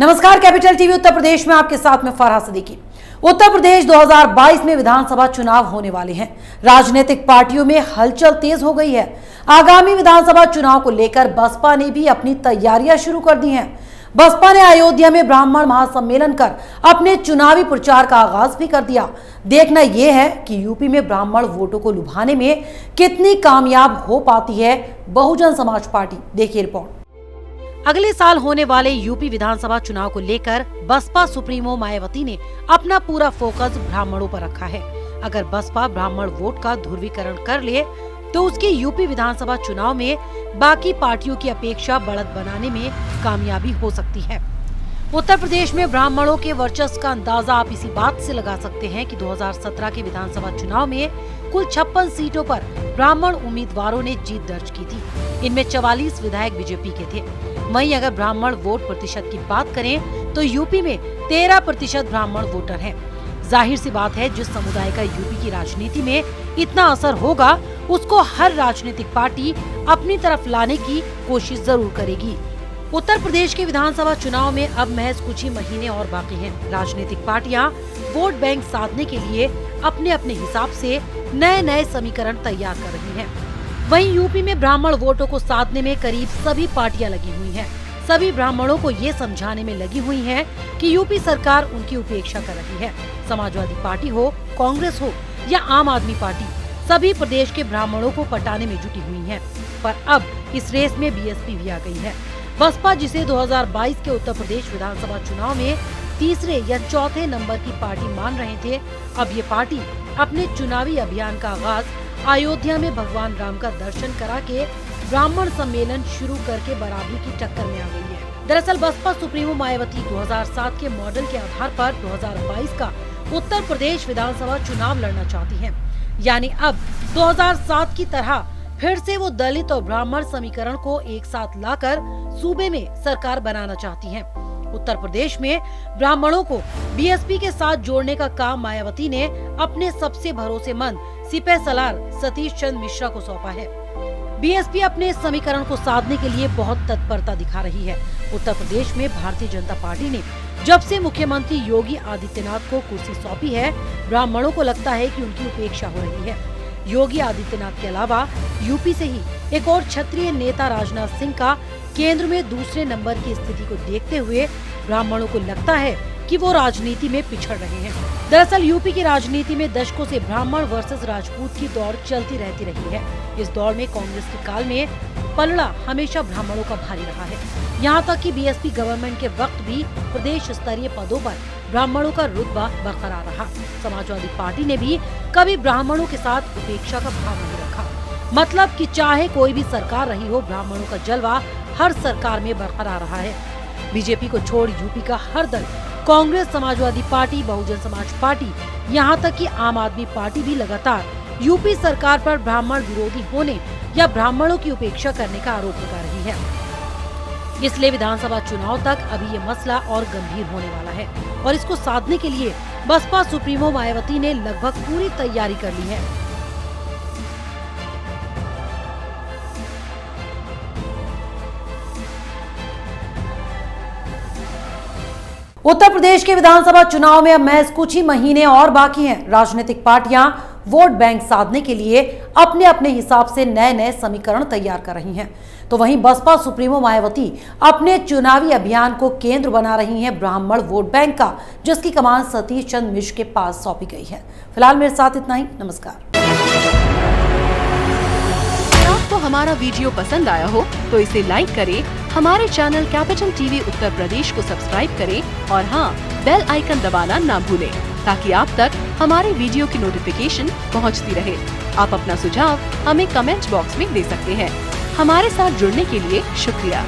नमस्कार, capital TV Uttar Pradesh में आपके साथ में फरहा सिद्दीकी। उत्तर प्रदेश 2022 में विधानसभा चुनाव होने वाले हैं। राजनीतिक पार्टियों में हलचल तेज हो गई है। आगामी विधानसभा चुनाव को लेकर बसपा ने भी अपनी तैयारियां शुरू कर दी हैं। बसपा ने अयोध्या में ब्राह्मण महासम्मेलन कर अपने चुनावी प्रचार का आगाज भी कर दिया। देखना यह है कि यूपी में ब्राह्मण वोटों को लुभाने में कितनी कामयाब हो पाती है बहुजन समाज पार्टी। देखिए रिपोर्ट। अगले साल होने वाले यूपी विधानसभा चुनाव को लेकर बसपा सुप्रीमो मायावती ने अपना पूरा फोकस ब्राह्मणों पर रखा है। अगर बसपा ब्राह्मण वोट का ध्रुवीकरण कर ले तो उसकी यूपी विधानसभा चुनाव में बाकी पार्टियों की अपेक्षा बढ़त बनाने में कामयाबी हो सकती है। उत्तर प्रदेश में ब्राह्मणों के वर्चस्व का अंदाजा आप इसी बात से लगा सकते हैं कि 2017 के विधानसभा चुनाव में कुल 56 सीटों पर ब्राह्मण उम्मीदवारों ने जीत दर्ज की थी। इनमें 44 विधायक बीजेपी के थे। वहीं अगर ब्राह्मण वोट प्रतिशत की बात करें तो यूपी में 13% ब्राह्मण वोटर हैं। जाहिर सी बात है, जिस समुदाय का यूपी की राजनीति में इतना असर होगा उसको हर राजनीतिक पार्टी अपनी तरफ लाने की कोशिश जरूर करेगी। उत्तर प्रदेश के विधानसभा चुनाव में अब महज कुछ ही महीने और बाकी हैं। राजनीतिक पार्टियां वोट बैंक साधने के लिए अपने अपने हिसाब से नए नए समीकरण तैयार कर रही हैं। वहीं यूपी में ब्राह्मण वोटों को साधने में करीब सभी पार्टियां लगी हुई हैं। सभी ब्राह्मणों को ये समझाने में लगी हुई हैं कि यूपी सरकार उनकी उपेक्षा कर रही है। समाजवादी पार्टी हो, कांग्रेस हो या आम आदमी पार्टी, सभी प्रदेश के ब्राह्मणों को पटाने में जुटी हुई है। पर अब इस रेस में बीएसपी भी आ गई है। बसपा, जिसे 2022 के उत्तर प्रदेश विधानसभा चुनाव में तीसरे या चौथे नंबर की पार्टी मान रहे थे, अब ये पार्टी अपने चुनावी अभियान का आगाज अयोध्या में भगवान राम का दर्शन करा के ब्राह्मण सम्मेलन शुरू करके बराबरी की टक्कर में आ गई है। दरअसल बसपा सुप्रीमो मायावती 2007 के मॉडल के आधार पर 2022 का उत्तर प्रदेश विधानसभा चुनाव लड़ना चाहती है। यानी अब 2007 की तरह फिर से वो दलित और ब्राह्मण समीकरण को एक साथ लाकर सूबे में सरकार बनाना चाहती हैं। उत्तर प्रदेश में ब्राह्मणों को बीएसपी के साथ जोड़ने का काम मायावती ने अपने सबसे भरोसेमंद सिपह सलार सतीश चंद्र मिश्रा को सौंपा है। बीएसपी अपने इस समीकरण को साधने के लिए बहुत तत्परता दिखा रही है। उत्तर प्रदेश में भारतीय जनता पार्टी ने जब से मुख्यमंत्री योगी आदित्यनाथ को कुर्सी सौंपी है, ब्राह्मणों को लगता है कि उनकी उपेक्षा हो रही है। योगी आदित्यनाथ के अलावा यूपी से ही एक और क्षत्रिय नेता राजनाथ सिंह का केंद्र में दूसरे नंबर की स्थिति को देखते हुए ब्राह्मणों को लगता है कि वो राजनीति में पिछड़ रहे हैं। दरअसल यूपी की राजनीति में दशकों से ब्राह्मण वर्सेस राजपूत की दौड़ चलती रहती रही है। इस दौड़ में कांग्रेस के काल में पलड़ा हमेशा ब्राह्मणों का भारी रहा है। यहाँ तक कि बीएसपी गवर्नमेंट के वक्त भी प्रदेश स्तरीय पदों पर ब्राह्मणों का रुतबा बरकरार रहा। समाजवादी पार्टी ने भी कभी ब्राह्मणों के साथ उपेक्षा का भाव नहीं रखा। मतलब कि चाहे कोई भी सरकार रही हो, ब्राह्मणों का जलवा हर सरकार में बरकरार रहा है। बीजेपी को छोड़ यूपी का हर दल, कांग्रेस, समाजवादी पार्टी, बहुजन समाज पार्टी, यहाँ तक कि आम आदमी पार्टी भी लगातार यूपी सरकार पर ब्राह्मण विरोधी होने या ब्राह्मणों की उपेक्षा करने का आरोप लगा रही है। इसलिए विधानसभा चुनाव तक अभी ये मसला और गंभीर होने वाला है और इसको साधने के लिए बसपा सुप्रीमो मायावती ने लगभग पूरी तैयारी कर ली है। उत्तर प्रदेश के विधानसभा चुनाव में अब महज कुछ ही महीने और बाकी हैं। राजनीतिक पार्टियां वोट बैंक साधने के लिए अपने अपने हिसाब से नए नए समीकरण तैयार कर रही हैं। तो वहीं बसपा सुप्रीमो मायावती अपने चुनावी अभियान को केंद्र बना रही हैं ब्राह्मण वोट बैंक का, जिसकी कमान सतीश चंद्र मिश्र के पास सौंपी गई है। फिलहाल मेरे साथ इतना ही। नमस्कार। आपको हमारा वीडियो पसंद आया हो तो इसे लाइक करें, हमारे channel capital TV Uttar Pradesh को सब्सक्राइब करें और हाँ, बेल आइकन दबाना ना भूलें ताकि आप तक हमारे वीडियो की नोटिफिकेशन पहुंचती रहे। आप अपना सुझाव हमें कमेंट बॉक्स में दे सकते हैं। हमारे साथ जुड़ने के लिए शुक्रिया।